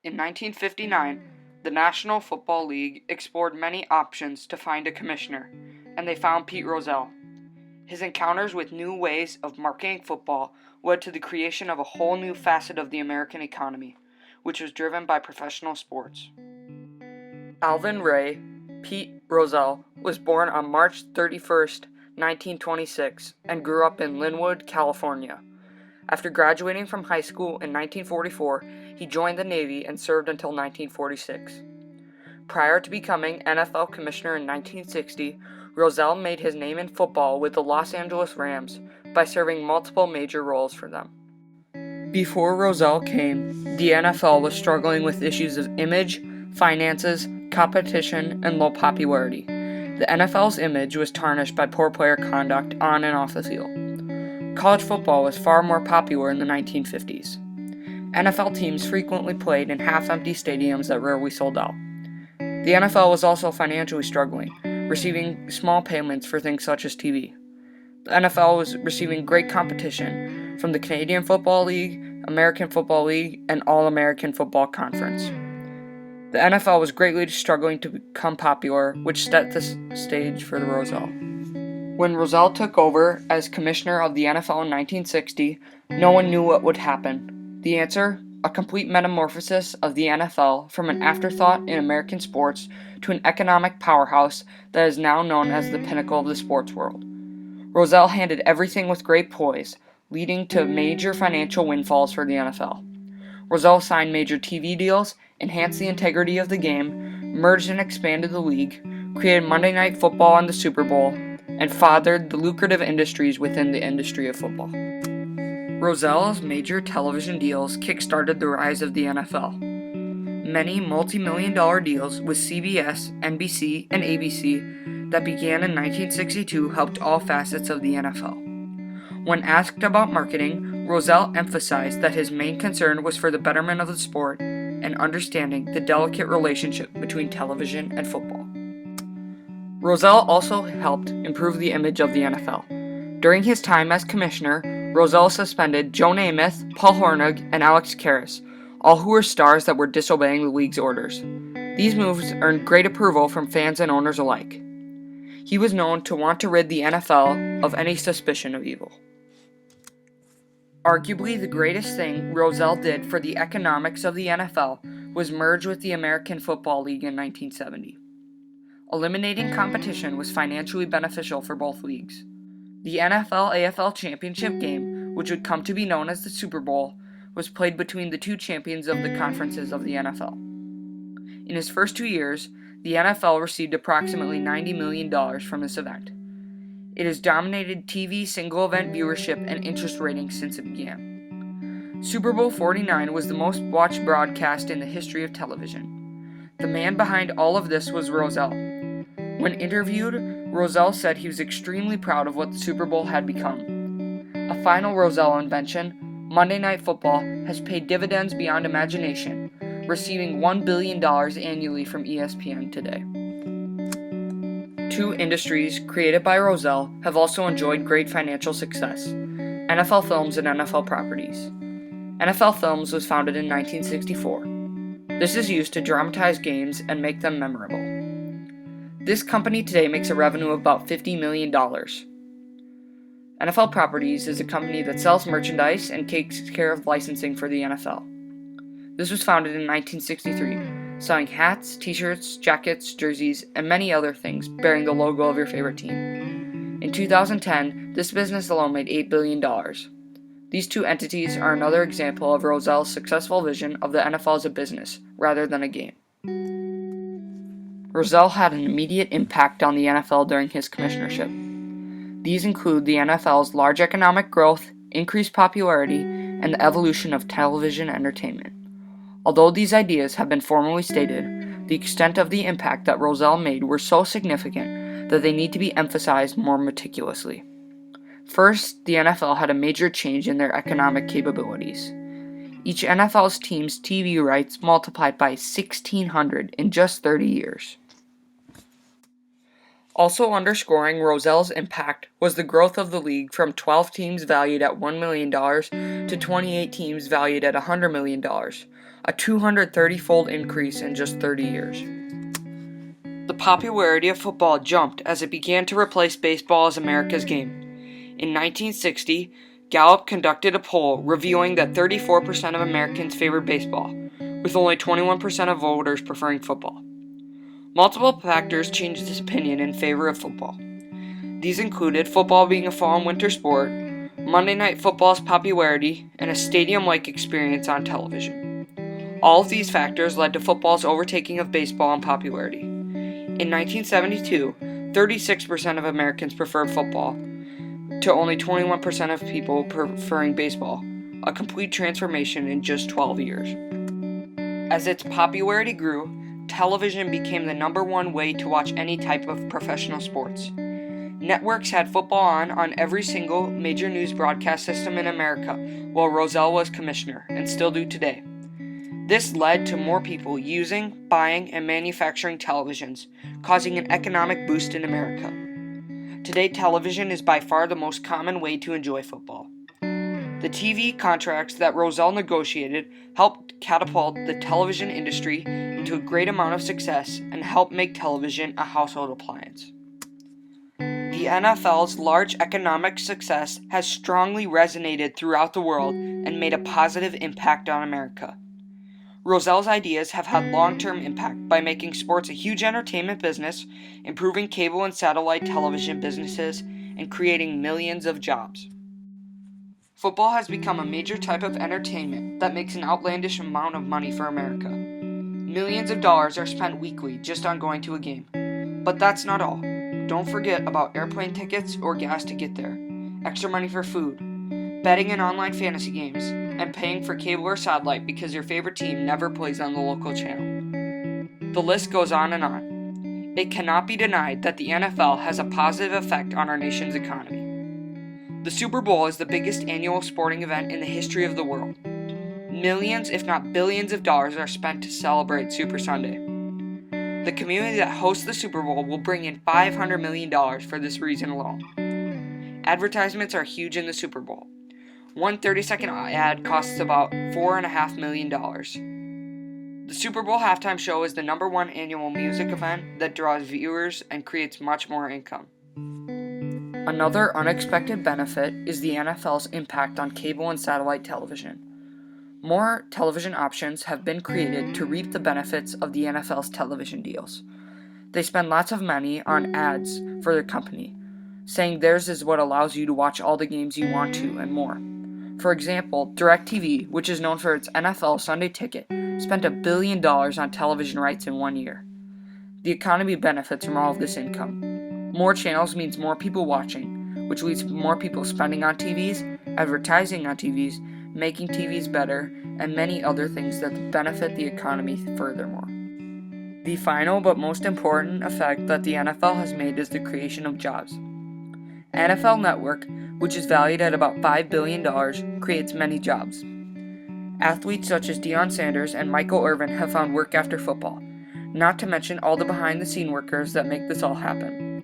In 1959, the National Football League explored many options to find a commissioner, and they found Pete Rozelle. His encounters with new ways of marketing football led to the creation of a whole new facet of the American economy, which was driven by professional sports. Alvin Ray Pete Rozelle was born on March 31st, 1926, and grew up in Linwood, California. After graduating from high school in 1944, he joined the Navy and served until 1946. Prior to becoming NFL commissioner in 1960, Rozelle made his name in football with the Los Angeles Rams by serving multiple major roles for them. Before Rozelle came, the NFL was struggling with issues of image, finances, competition, and low popularity. The NFL's image was tarnished by poor player conduct on and off the field. College football was far more popular in the 1950s. NFL teams frequently played in half-empty stadiums that rarely sold out. The NFL was also financially struggling, receiving small payments for things such as TV. The NFL was receiving great competition from the Canadian Football League, American Football League, and All-American Football Conference. The NFL was greatly struggling to become popular, which set the stage for the Rozelle. When Rozelle took over as commissioner of the NFL in 1960, no one knew what would happen. The answer? A complete metamorphosis of the NFL from an afterthought in American sports to an economic powerhouse that is now known as the pinnacle of the sports world. Rozelle handled everything with great poise, leading to major financial windfalls for the NFL. Rozelle signed major TV deals, enhanced the integrity of the game, merged and expanded the league, created Monday Night Football and the Super Bowl, and fathered the lucrative industries within the industry of football. Rozelle's major television deals kick-started the rise of the NFL. Many multi-million-dollar deals with CBS, NBC, and ABC that began in 1962 helped all facets of the NFL. When asked about marketing, Rozelle emphasized that his main concern was for the betterment of the sport and understanding the delicate relationship between television and football. Rozelle also helped improve the image of the NFL. During his time as commissioner, Rozelle suspended Joe Namath, Paul Hornung, and Alex Karras, all who were stars that were disobeying the league's orders. These moves earned great approval from fans and owners alike. He was known to want to rid the NFL of any suspicion of evil. Arguably the greatest thing Rozelle did for the economics of the NFL was merge with the American Football League in 1970. Eliminating competition was financially beneficial for both leagues. The NFL-AFL championship game, which would come to be known as the Super Bowl, was played between the two champions of the conferences of the NFL. In his first 2 years, the NFL received approximately $90 million from this event. It has dominated TV single-event viewership and interest ratings since it began. Super Bowl 49 was the most watched broadcast in the history of television. The man behind all of this was Rozelle. When interviewed, Rozelle said he was extremely proud of what the Super Bowl had become. A final Rozelle invention, Monday Night Football, has paid dividends beyond imagination, receiving $1 billion annually from ESPN today. Two industries created by Rozelle have also enjoyed great financial success: NFL Films and NFL Properties. NFL Films was founded in 1964. This is used to dramatize games and make them memorable. This company today makes a revenue of about $50 million. NFL Properties is a company that sells merchandise and takes care of licensing for the NFL. This was founded in 1963, selling hats, t-shirts, jackets, jerseys, and many other things bearing the logo of your favorite team. In 2010, this business alone made $8 billion. These two entities are another example of Rozelle's successful vision of the NFL as a business, rather than a game. Rozelle had an immediate impact on the NFL during his commissionership. These include the NFL's large economic growth, increased popularity, and the evolution of television entertainment. Although these ideas have been formally stated, the extent of the impact that Rozelle made were so significant that they need to be emphasized more meticulously. First, the NFL had a major change in their economic capabilities. Each NFL's team's TV rights multiplied by 1,600 in just 30 years. Also underscoring Rozelle's impact was the growth of the league from 12 teams valued at $1 million to 28 teams valued at $100 million, a 230-fold increase in just 30 years. The popularity of football jumped as it began to replace baseball as America's game. In 1960, Gallup conducted a poll revealing that 34% of Americans favored baseball, with only 21% of voters preferring football. Multiple factors changed this opinion in favor of football. These included football being a fall and winter sport, Monday Night Football's popularity, and a stadium-like experience on television. All of these factors led to football's overtaking of baseball in popularity. In 1972, 36% of Americans preferred football, to only 21% of people preferring baseball, a complete transformation in just 12 years. As its popularity grew, television became the number one way to watch any type of professional sports. Networks had football on every single major news broadcast system in America, while Rozelle was commissioner, and still do today. This led to more people using, buying, and manufacturing televisions, causing an economic boost in America. Today, television is by far the most common way to enjoy football. The TV contracts that Rozelle negotiated helped catapult the television industry into a great amount of success and helped make television a household appliance. The NFL's large economic success has strongly resonated throughout the world and made a positive impact on America. Rozelle's ideas have had long-term impact by making sports a huge entertainment business, improving cable and satellite television businesses, and creating millions of jobs. Football has become a major type of entertainment that makes an outlandish amount of money for America. Millions of dollars are spent weekly just on going to a game. But that's not all. Don't forget about airplane tickets or gas to get there, extra money for food, betting in online fantasy games, and paying for cable or satellite because your favorite team never plays on the local channel. The list goes on and on. It cannot be denied that the NFL has a positive effect on our nation's economy. The Super Bowl is the biggest annual sporting event in the history of the world. Millions, if not billions of dollars are spent to celebrate Super Sunday. The community that hosts the Super Bowl will bring in $500 million for this reason alone. Advertisements are huge in the Super Bowl. One 30-second ad costs about $4.5 million. The Super Bowl halftime show is the number one annual music event that draws viewers and creates much more income. Another unexpected benefit is the NFL's impact on cable and satellite television. More television options have been created to reap the benefits of the NFL's television deals. They spend lots of money on ads for their company, saying theirs is what allows you to watch all the games you want to and more. For example, DirecTV, which is known for its NFL Sunday Ticket, spent $1 billion on television rights in 1 year. The economy benefits from all of this income. More channels means more people watching, which leads to more people spending on TVs, advertising on TVs, making TVs better, and many other things that benefit the economy furthermore. The final but most important effect that the NFL has made is the creation of jobs. NFL Network, which is valued at about $5 billion, creates many jobs. Athletes such as Deion Sanders and Michael Irvin have found work after football, not to mention all the behind-the-scene workers that make this all happen.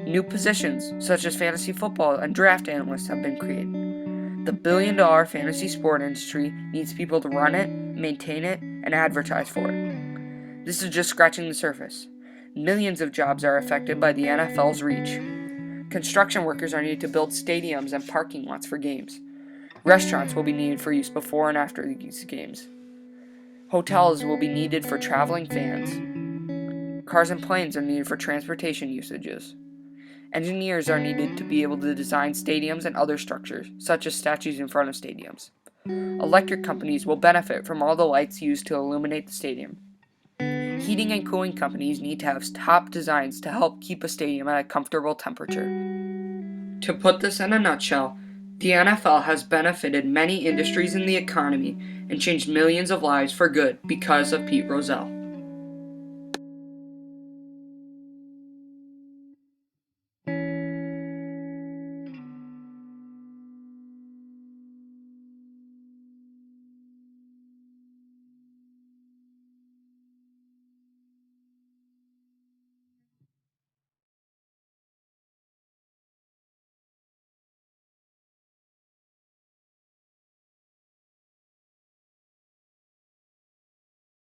New positions, such as fantasy football and draft analysts, have been created. The billion-dollar fantasy sport industry needs people to run it, maintain it, and advertise for it. This is just scratching the surface. Millions of jobs are affected by the NFL's reach. Construction workers are needed to build stadiums and parking lots for games. Restaurants will be needed for use before and after these games. Hotels will be needed for traveling fans. Cars and planes are needed for transportation usages. Engineers are needed to be able to design stadiums and other structures, such as statues in front of stadiums. Electric companies will benefit from all the lights used to illuminate the stadium. Heating and cooling companies need to have top designs to help keep a stadium at a comfortable temperature. To put this in a nutshell, the NFL has benefited many industries in the economy and changed millions of lives for good because of Pete Rozelle.